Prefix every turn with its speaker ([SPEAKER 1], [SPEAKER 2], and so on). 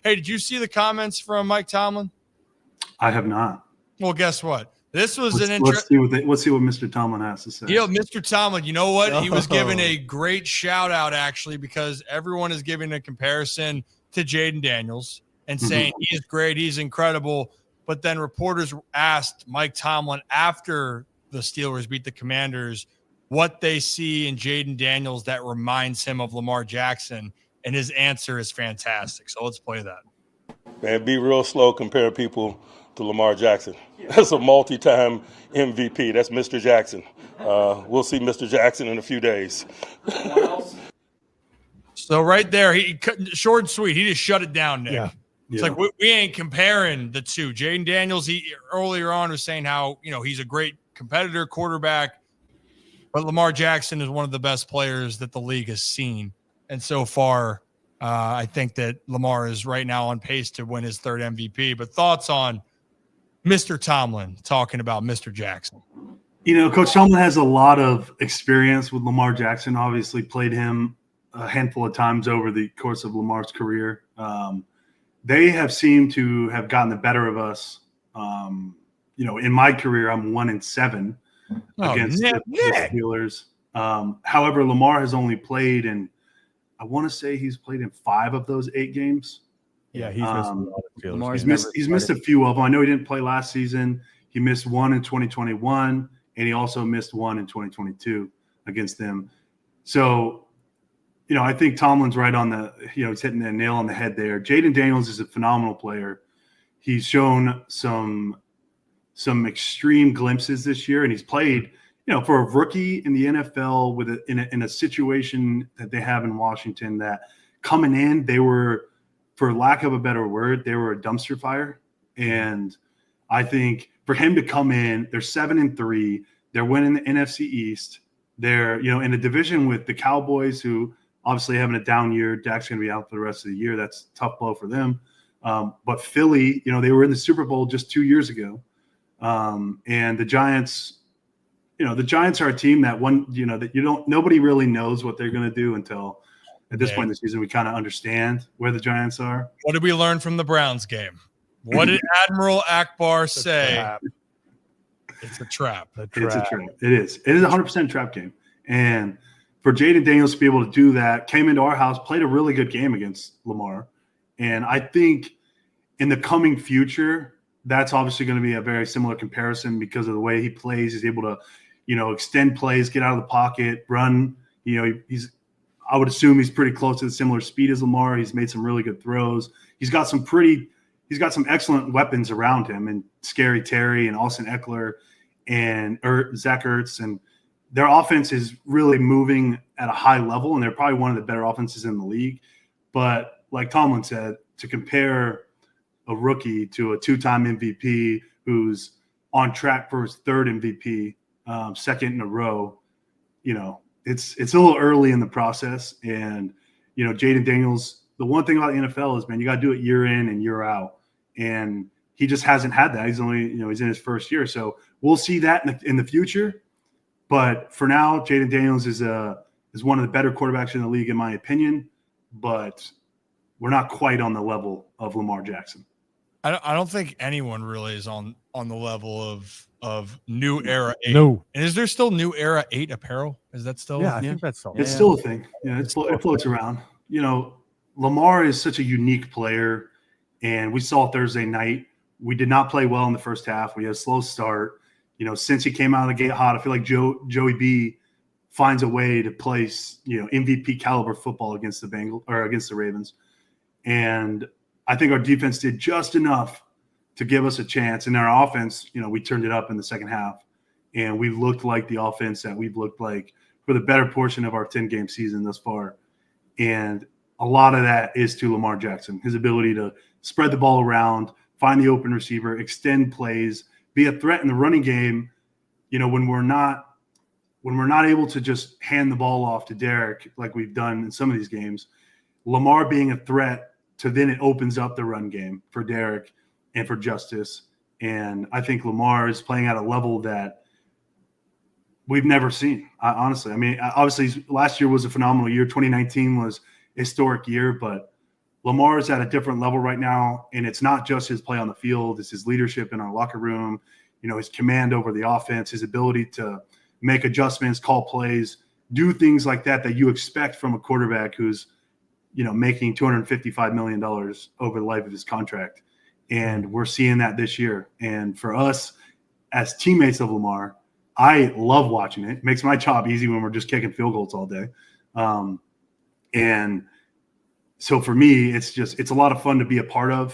[SPEAKER 1] Hey, did you see the comments from Mike Tomlin?
[SPEAKER 2] I have not.
[SPEAKER 1] Well, guess what? This was
[SPEAKER 2] let's see what Mr. Tomlin has to say.
[SPEAKER 1] Mr. Tomlin, you know what? He was giving a great shout out actually, because everyone is giving a comparison to Jayden Daniels and saying he's great, he's incredible. But then reporters asked Mike Tomlin after the Steelers beat the Commanders what they see in Jayden Daniels that reminds him of Lamar Jackson, and his answer is fantastic. So let's play that.
[SPEAKER 3] Man, be real slow comparing people to Lamar Jackson. That's a multi-time MVP. That's Mr. Jackson. We'll see Mr. Jackson in a few days.
[SPEAKER 1] So right there, he short and sweet. He just shut it down, Nick.
[SPEAKER 4] Yeah.
[SPEAKER 1] It's like we ain't comparing the two. Jayden Daniels, he earlier on was saying how he's a great competitor quarterback, but Lamar Jackson is one of the best players that the league has seen. And so far, I think that Lamar is right now on pace to win his third MVP. But thoughts on Mr. Tomlin talking about Mr. Jackson?
[SPEAKER 2] Coach Tomlin has a lot of experience with Lamar Jackson. Obviously played him a handful of times over the course of Lamar's career. They have seemed to have gotten the better of us. In my career, I'm 1-7 against the Steelers. However, Lamar has only played in, I want to say he's played in 5 of those 8 games.
[SPEAKER 4] Yeah, he's missed a lot of
[SPEAKER 2] Steelers. He's missed a few of them. I know he didn't play last season. He missed one in 2021, and he also missed one in 2022 against them. So, I think Tomlin's right on the, he's hitting the nail on the head there. Jayden Daniels is a phenomenal player. He's shown some extreme glimpses this year, and he's played, for a rookie in the NFL in a situation that they have in Washington, that coming in, they were, for lack of a better word, they were a dumpster fire. And I think for him to come in, they're 7-3, they're winning the NFC East. They're, in a division with the Cowboys, who obviously having a down year. Dak's going to be out for the rest of the year. That's a tough blow for them. But Philly, they were in the Super Bowl just 2 years ago. And the Giants, the Giants are a team that nobody really knows what they're going to do until at this point in the season, we kind of understand where the Giants are.
[SPEAKER 1] What did we learn from the Browns game? What did Admiral Akbar say? It's a trap.
[SPEAKER 2] It's a trap. It is. It is 100% trap game. And for Jayden Daniels to be able to do that, came into our house, played a really good game against Lamar. And I think in the coming future, that's obviously going to be a very similar comparison because of the way he plays. He's able to, extend plays, get out of the pocket, run. I would assume he's pretty close to the similar speed as Lamar. He's made some really good throws. He's got some excellent weapons around him, and Scary Terry and Austin Eckler and Zach Ertz, and their offense is really moving at a high level, and they're probably one of the better offenses in the league. But like Tomlin said, to compare a rookie to a 2-time MVP who's on track for his 3rd MVP, second in a row, it's a little early in the process. And, Jayden Daniels, the one thing about the NFL is, man, you got to do it year in and year out. And he just hasn't had that. He's only, he's in his first year. So we'll see that in the future. But for now, Jayden Daniels is one of the better quarterbacks in the league, in my opinion. But we're not quite on the level of Lamar Jackson.
[SPEAKER 1] I don't think anyone really is on the level of New Era 8.
[SPEAKER 4] No.
[SPEAKER 1] And is there still New Era 8 apparel? Is that still?
[SPEAKER 4] Yeah, I think that's still.
[SPEAKER 2] It's still a thing. Yeah, it floats around. Lamar is such a unique player, and we saw Thursday night. We did not play well in the first half. We had a slow start. Since he came out of the gate hot, I feel like Joey B finds a way to place, MVP caliber football against the Bengals or against the Ravens. And I think our defense did just enough to give us a chance. And our offense, we turned it up in the second half, and we looked like the offense that we've looked like for the better portion of our 10-game season thus far. And a lot of that is to Lamar Jackson, his ability to spread the ball around, find the open receiver, extend plays, be a threat in the running game. When we're not able to just hand the ball off to Derek like we've done in some of these games, Lamar being a threat to then it opens up the run game for Derek and for Justice. And I think Lamar is playing at a level that we've never seen, honestly. I mean, obviously last year was a phenomenal year. 2019 was a historic year, but Lamar is at a different level right now, and it's not just his play on the field. It's his leadership in our locker room, his command over the offense, his ability to make adjustments, call plays, do things like that you expect from a quarterback who's, making $255 million over the life of his contract. And we're seeing that this year. And for us as teammates of Lamar, I love watching it. It makes my job easy when we're just kicking field goals all day. And so for me, it's a lot of fun to be a part of.